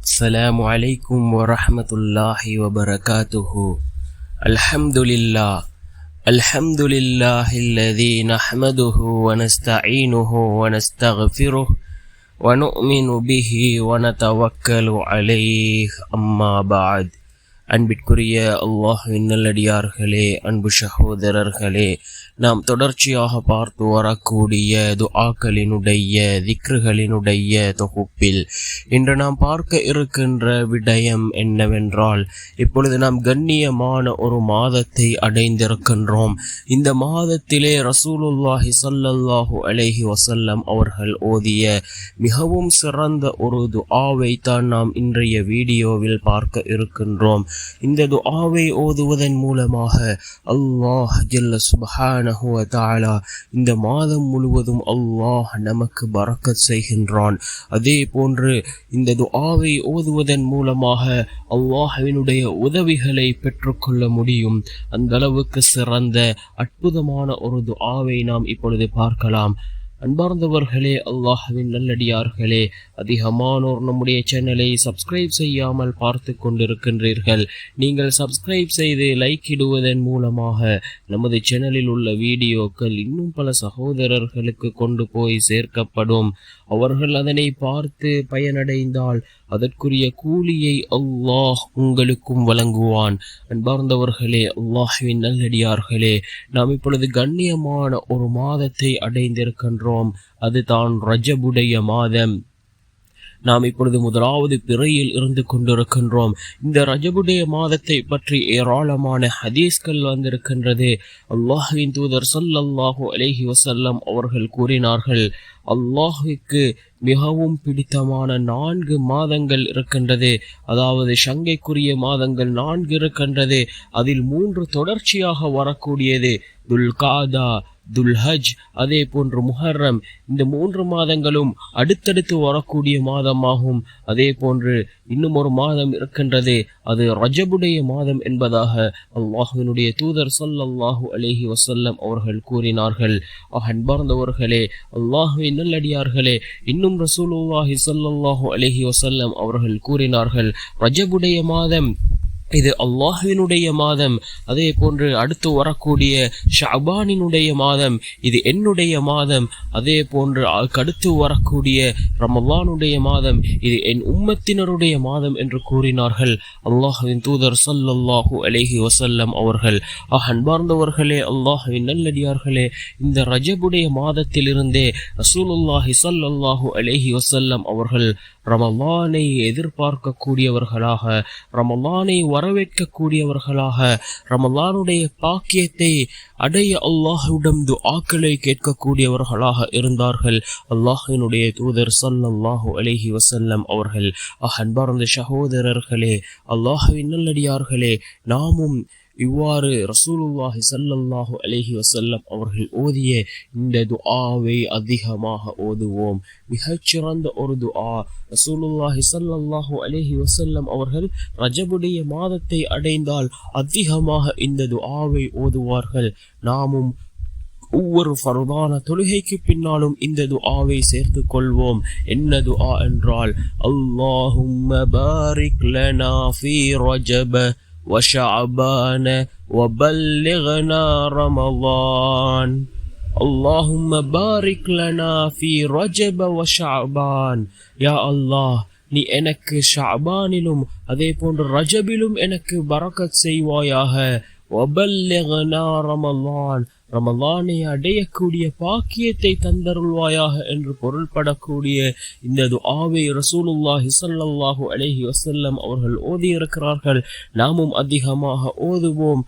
السلام عليكم ورحمة الله وبركاته. الحمد لله الذي نحمده ونستعينه ونستغفره ونؤمن به ونتوكل عليه. أما بعد. அன்பிற்குரிய அல்லாஹ்வின் நல்லடியார்களே, அன்பு சகோதரர்களே, நாம் தொடர்ச்சியாக பார்த்து வரக்கூடிய துஆக்களினுடைய திக்ருகளினுடைய தொகுப்பில் இன்று நாம் பார்க்க இருக்கின்ற விடயம் என்னவென்றால், இப்பொழுது நாம் கண்ணியமான ஒரு மாதத்தை அடைந்திருக்கின்றோம். இந்த மாதத்திலே ரசூலுல்லாஹி ஸல்லல்லாஹு அலைஹி வஸல்லம் அவர்கள் ஓதிய மிகவும் சிறந்த ஒரு துஆவை தான் நாம் இன்றைய வீடியோவில் பார்க்க இருக்கின்றோம். இந்த துஆவை ஓதுவதன் மூலமாக அல்லாஹ் ஜல்ல சுப்ஹானஹு வ தஆலா இந்த மாதம் முழுவதும் அல்லாஹ் நமக்கு பரக்கத் செய்கின்றான். அதே போன்று இந்த துஆவை ஓதுவதன் மூலமாக அல்லாஹ்வினுடைய உதவிகளை பெற்றுக்கொள்ள முடியும். அந்த அளவுக்கு சிறந்த அற்புதமான ஒரு துஆவை நாம் இப்பொழுது பார்க்கலாம். அன்பார்ந்தவர்களே, அல்லாஹ்வின் நல்லடியார்களே, அதிகமானோர் நம்முடைய சேனலை சப்ஸ்கிரைப் செய்யாமல் பார்த்து கொண்டிருக்கின்றீர்கள். நீங்கள் சப்ஸ்கிரைப் செய்து லைக் இடுவதன் மூலமாக நமது சேனலில் உள்ள வீடியோக்கள் இன்னும் பல சகோதரர்களுக்கு கொண்டு போய் சேர்க்கப்படும். அவர்கள் அதனை பார்த்து பயனடைந்தால் அதற்குரிய கூலியை அல்லாஹ் உங்களுக்கும் வழங்குவான். அன்பார்ந்தவர்களே, அல்லாஹ்வின் நல்லடியார்களே, நாம் இப்பொழுது கண்ணியமான ஒரு மாதத்தை அடைந்திருக்கின்றோம். அதுதான் ரஜபுடைய மாதம். நாம் இப்பொழுது முதலாவது பிறையில் இருந்து கொண்டிருக்கின்றோம். இந்த ரஜபுடைய மாதத்தை பற்றி ஏராளமான ஹதீஸ்கள் வந்திருக்கின்றது. அல்லாஹ்வின் தூதர் ஸல்லல்லாஹு அலைஹி வஸல்லம் அவர்கள் கூறினார்கள், அல்லாஹ்வுக்கு மிகவும் பிடித்தமான 4 மாதங்கள் இருக்கின்றது. அதாவது சங்கைக்குரிய மாதங்கள் 4 இருக்கின்றது. அதில் 3 தொடர்ச்சியாக வரக்கூடியது துல்காதா, துல்ஹஜ், அதே போன்று முஹர்ரம். இந்த 3 மாதங்களும் அடுத்தடுத்து வரக்கூடிய மாதமாகும். அதே போன்று இன்னும் ஒரு மாதம் இருக்கின்றது, அது ரஜபுடைய மாதம் என்பதாக அல்லாஹ்வினுடைய தூதர் ஸல்லல்லாஹு அலைஹி வஸல்லம் அவர்கள் கூறினார்கள். அன்பார்ந்தவர்களே, அல்லாஹ்வின் நல்லடியார்களே, இன்னும் ரசூலுல்லாஹி ஸல்லல்லாஹு அலைஹி வஸல்லம் அவர்கள் கூறினார்கள், ரஜபுடைய மாதம் இது அல்லாஹ்வினுடைய மாதம். அதே போன்று அடுத்து வரக்கூடிய ஷஅபானினுடைய மாதம் இது என்னுடைய மாதம். அதே போன்று அடுத்து வரக்கூடிய ரமலானுடைய மாதம் இது என் உம்மத்தினருடைய மாதம் என்று கூறினார்கள் அல்லாஹ்வின் தூதர் ஸல்லல்லாஹு அலைஹி வஸல்லம் அவர்கள். அன்பார்ந்தவர்களே, அல்லாஹ்வின் நல்லடியார்களே, இந்த ரஜபுடைய மாதத்திலிருந்தே ரசூலுல்லாஹி ஸல்லல்லாஹு அலைஹி வஸல்லம் அவர்கள் ரமலானை எதிர்பார்க்கக்கூடியவர்களாக, ரமலானை வரவேற்கக்கூடியவர்களாக, ரமலானுடைய பாக்கியத்தை அடைய அல்லாஹ்விடம் துஆக்களை கேட்கக்கூடியவர்களாக இருந்தார்கள் அல்லாஹ்வினுடைய தூதர் ஸல்லல்லாஹு அலைஹி வஸல்லம் அவர்கள். அன்பார்ந்த சகோதரர்களே, அல்லாஹ்வின் நல்லடியார்களே, நாமும் இவ்வாறு ரசூலுல்லாஹி ஸல்லல்லாஹு அலைஹி வஸல்லம் அவர்கள் ஓதிய இந்த துஆவை அதிகமாக ஓதுவோம். மிகச்சிறந்த ஒரு துஆ. ரசூலுல்லாஹி ஸல்லல்லாஹு அலைஹி வஸல்லம் அவர்கள் ரஜபுடைய மாதத்தை அடைந்தால் அதிகமாக இந்த துஆவை ஓதுவார்கள். நாமும் ஒவ்வொரு ஃபர்தான தொழுகைக்கு பின்னாலும் இந்த துஆவை சேர்த்துக் கொள்வோம். என்ன துஆ என்றால், அல்லாஹும்ம பாரிக் லனா ஃபீ ரஜப وشعبان وبلغنا رمضان. اللهم بارك لنا في رجب وشعبان. يا الله, நீ எனக்கு ஷஅபானிலும் அதே போன்று ரஜபிலும் எனக்கு பரக்கத் செய்வாயாக. வபல்லிக்னா ரமலான், ரமலானை அடையக்கூடிய பாக்கியத்தை தந்தருள்வாயாக என்று பொருள்படக்கூடிய இந்த துஆவை ரசூலுல்லாஹி ஸல்லல்லாஹு அலைஹி வஸல்லம் அவர்கள் ஓதியிருக்கிறார்கள். நாமும் அதிகமாக ஓதுவோம்.